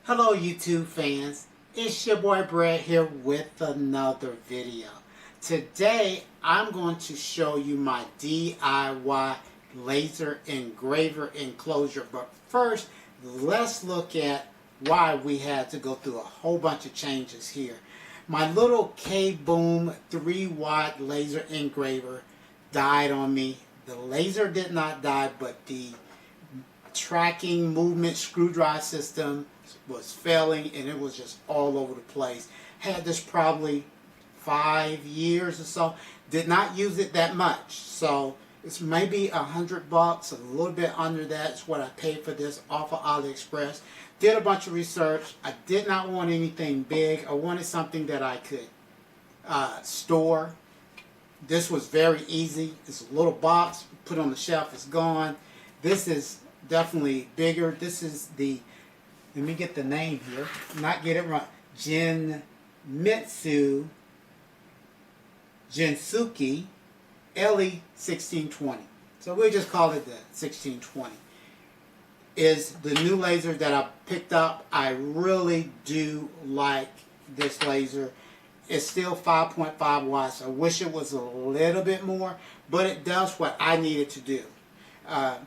Hello YouTube fans, it's your boy Brad here with another video. Today I'm going to show you my DIY laser engraver enclosure, but first let's look at why we had to go through a whole bunch of changes here. My little K-Boom 3-watt laser engraver died on me. The laser did not die, but the tracking movement screwdriver system was failing and it was just all over the place. Had this probably 5 years or so. Did not use it that much, so it's maybe $100, a little bit under that is what I paid for this off of AliExpress. Did a bunch of research. I did not want anything big. I wanted something that I could store. This was very easy. It's a little box, put on the shelf, it's gone. This is definitely bigger. This is the, let me get the name here, not get it wrong, Gensuki LE1620. So we'll just call it the 1620. Is the new laser that I picked up. I really do like this laser. It's still 5.5 watts. I wish it was a little bit more, but it does what I needed to do. A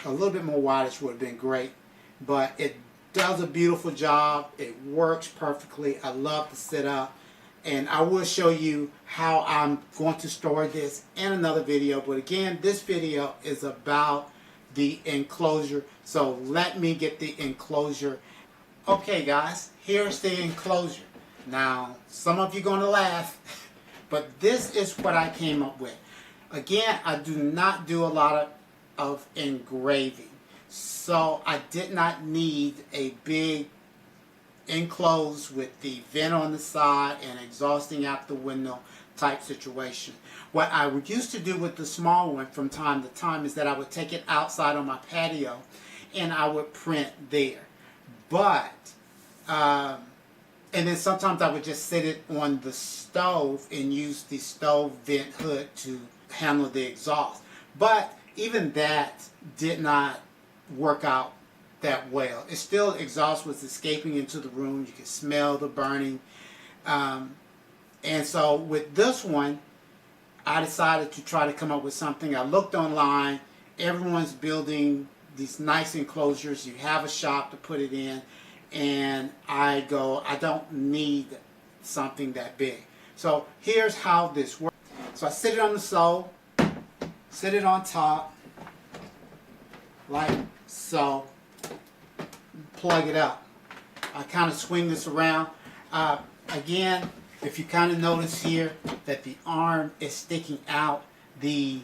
little bit more wattage would have been great, but it does a beautiful job. It works perfectly. I love the setup, and I will show you how I'm going to store this in another video. But again, this video is about the enclosure, so let me get the enclosure. Okay guys, here's the enclosure. Now some of you are going to laugh, but this is what I came up with. Again, I do not do a lot of engraving, so I did not need a big enclosed with the vent on the side and exhausting out the window type situation. What I would used to do with the small one from time to time is that I would take it outside on my patio and I would print there. But and then sometimes I would just sit it on the stove and use the stove vent hood to handle the exhaust. But even that did not work out that well. It still, exhaust was escaping into the room. You could smell the burning. And so with this one, I decided to try to come up with something. I looked online. Everyone's building these nice enclosures. You have a shop to put it in. And I go, I don't need something that big. So here's how this works. So I sit it on the sole, sit it on top, like so, plug it up. I kind of swing this around. Again, if you kind of notice here that the arm is sticking out, the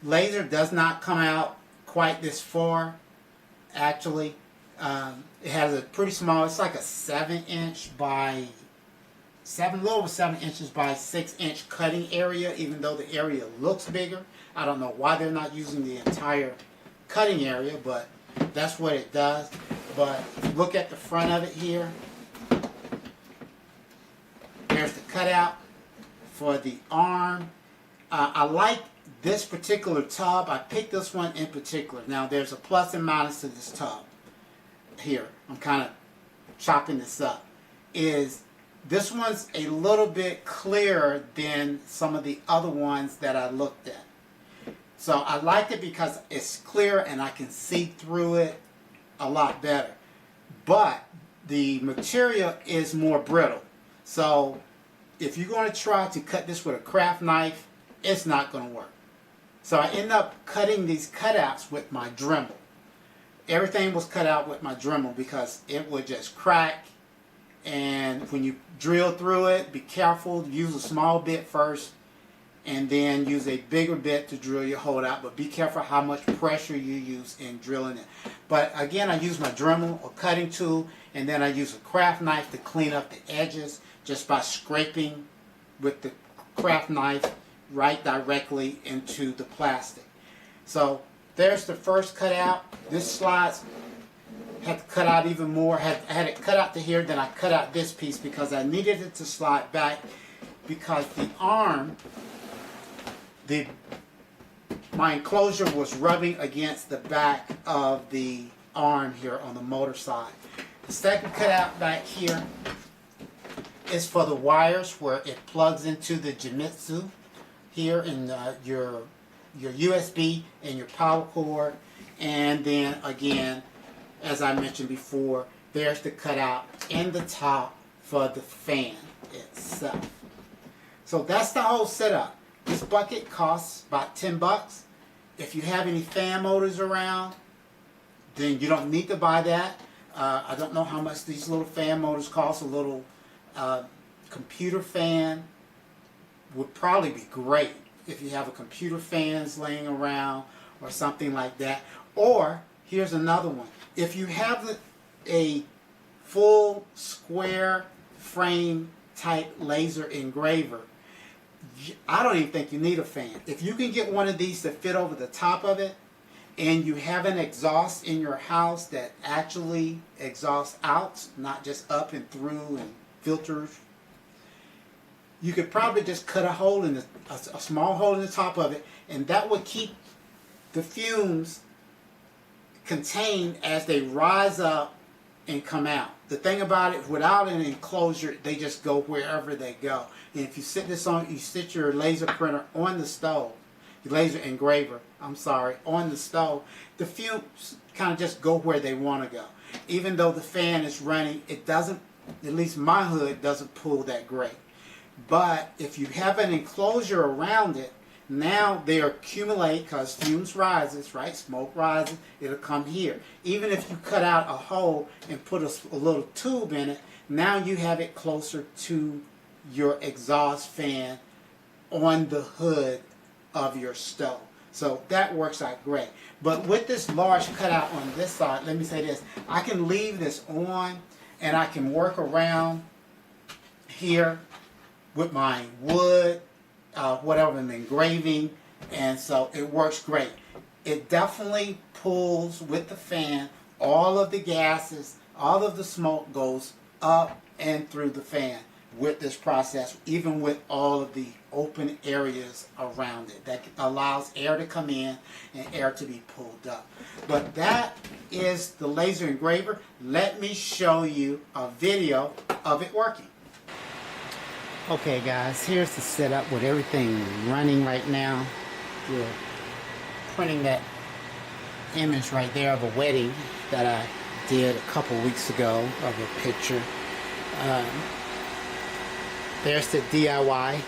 laser does not come out quite this far. Actually, it has a pretty small, it's like a 7-inch by a little over 7 inches by 6-inch cutting area, even though the area looks bigger. I don't know why they're not using the entire cutting area, but that's what it does. But look at the front of it here. There's the cutout for the arm. I like this particular tub. I picked this one in particular. Now there's a plus and minus to this tub. Here, I'm kind of chopping this up. This one's a little bit clearer than some of the other ones that I looked at. So I liked it because it's clear and I can see through it a lot better. But the material is more brittle. So if you're going to try to cut this with a craft knife, it's not going to work. So I end up cutting these cutouts with my Dremel. Everything was cut out with my Dremel because it would just crack. And when you drill through it, be careful. Use a small bit first and then use a bigger bit to drill your hole out. But be careful how much pressure you use in drilling it. But again, I use my Dremel or cutting tool, and then I use a craft knife to clean up the edges just by scraping with the craft knife right directly into the plastic. So there's the first cutout. This slides. Had to cut out even more. I had it cut out to here, then I cut out this piece because I needed it to slide back because the arm, my enclosure was rubbing against the back of the arm here on the motor side. The second cutout back here is for the wires where it plugs into the Jamitsu here in your USB and your power cord. And then again, as I mentioned before, there's the cutout in the top for the fan itself. So that's the whole setup. This bucket costs about 10 bucks. If you have any fan motors around, then you don't need to buy that. I don't know how much these little fan motors cost. A little computer fan would probably be great if you have a computer fans laying around or something like that. Or here's another one. If you have a full square frame type laser engraver, I don't even think you need a fan. If you can get one of these to fit over the top of it, and you have an exhaust in your house that actually exhausts out, not just up and through and filters, you could probably just cut a hole in a small hole in the top of it, and that would keep the fumes contained as they rise up and come out. The thing about it, without an enclosure, they just go wherever they go. And if you sit your laser printer on the stove, your laser engraver, on the stove, the fumes kind of just go where they want to go. Even though the fan is running, it doesn't, at least my hood doesn't pull that great. But if you have an enclosure around it, now they accumulate because fumes rises, right? Smoke rises, it'll come here. Even if you cut out a hole and put a little tube in it, now you have it closer to your exhaust fan on the hood of your stove. So that works out great. But with this large cutout on this side, let me say this, I can leave this on and I can work around here with my wood, whatever I'm engraving, and so it works great. It definitely pulls with the fan, all of the gases, all of the smoke goes up and through the fan with this process, even with all of the open areas around it. That allows air to come in and air to be pulled up. But that is the laser engraver. Let me show you a video of it working. Okay guys, here's the setup with everything running right now. We're printing that image right there of a wedding that I did a couple weeks ago of a picture. There's the DIY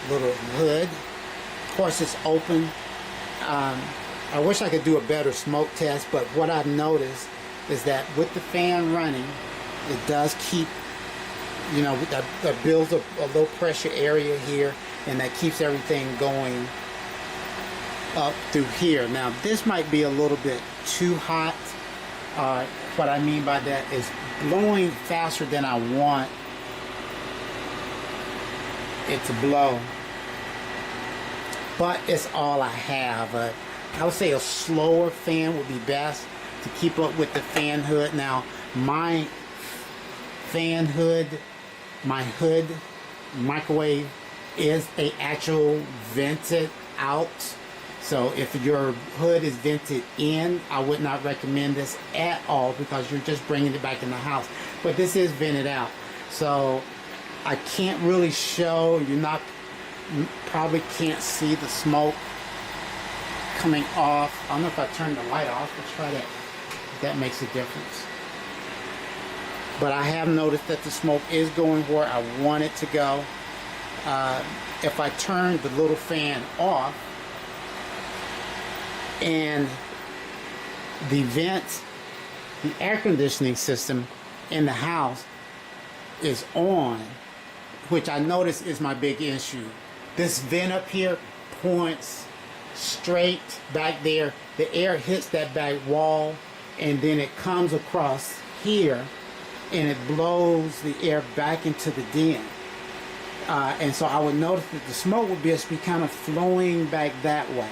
little hood. Of course it's open. I wish I could do a better smoke test, but what I've noticed is that with the fan running, it does keep, you know, that builds a low pressure area here, and that keeps everything going up through here. Now this might be a little bit too hot. What I mean by that is blowing faster than I want it to blow, but it's all I have. I would say a slower fan would be best to keep up with the fan hood. Now my fan hood, my hood microwave is a actual vented out. So if your hood is vented in, I would not recommend this at all because you're just bringing it back in the house. But this is vented out. So I can't really show, you probably can't see the smoke coming off. I don't know if I turn the light off. Let's try that. That makes a difference. But I have noticed that the smoke is going where I want it to go. If I turn the little fan off and the vent, the air conditioning system in the house is on, which I notice is my big issue. This vent up here points straight back there. The air hits that back wall and then it comes across here and it blows the air back into the den. And so I would notice that the smoke would be kind of flowing back that way.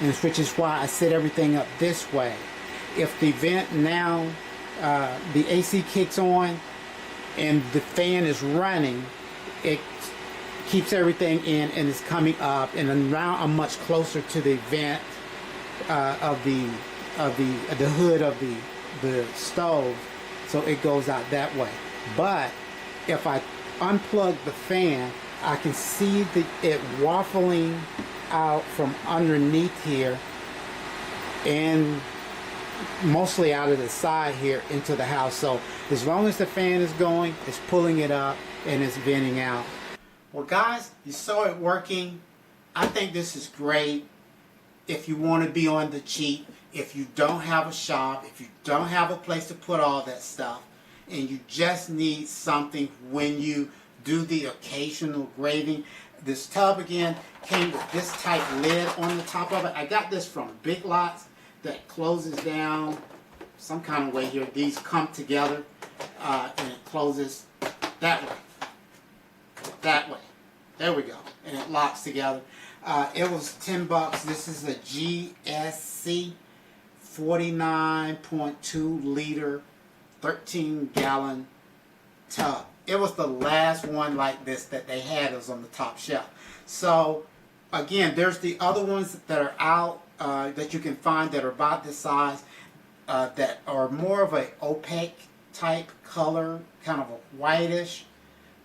And which is why I set everything up this way. If the vent now, the AC kicks on and the fan is running, it keeps everything in and it's coming up, and now I'm much closer to the vent of the hood of the the stove, so it goes out that way. But if I unplug the fan, I can see it waffling out from underneath here and mostly out of the side here into the house. So as long as the fan is going, it's pulling it up and it's venting out. Well guys, you saw it working. I think this is great if you want to be on the cheap, if you don't have a shop, if you don't have a place to put all that stuff, and you just need something when you do the occasional graving. This tub again came with this type lid on the top of it. I got this from Big Lots that closes down some kind of way here. These come together and it closes that way. That way. There we go. And it locks together. It was $10. This is a GSC 49.2 liter 13-gallon tub. It was the last one like this that they had. It was on the top shelf. So again, there's the other ones that are out that you can find that are about this size that are more of a opaque type color, kind of a whitish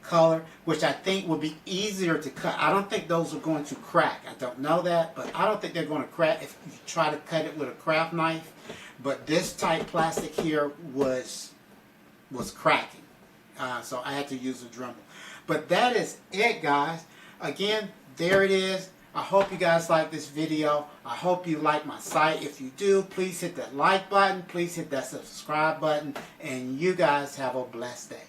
color, which I think would be easier to cut. I don't think those are going to crack. I don't know that, but I don't think they're going to crack if you try to cut it with a craft knife. But this type plastic here was cracking. So I had to use a Dremel. But that is it, guys. Again, there it is. I hope you guys like this video. I hope you like my site. If you do, please hit that like button. Please hit that subscribe button. And you guys have a blessed day.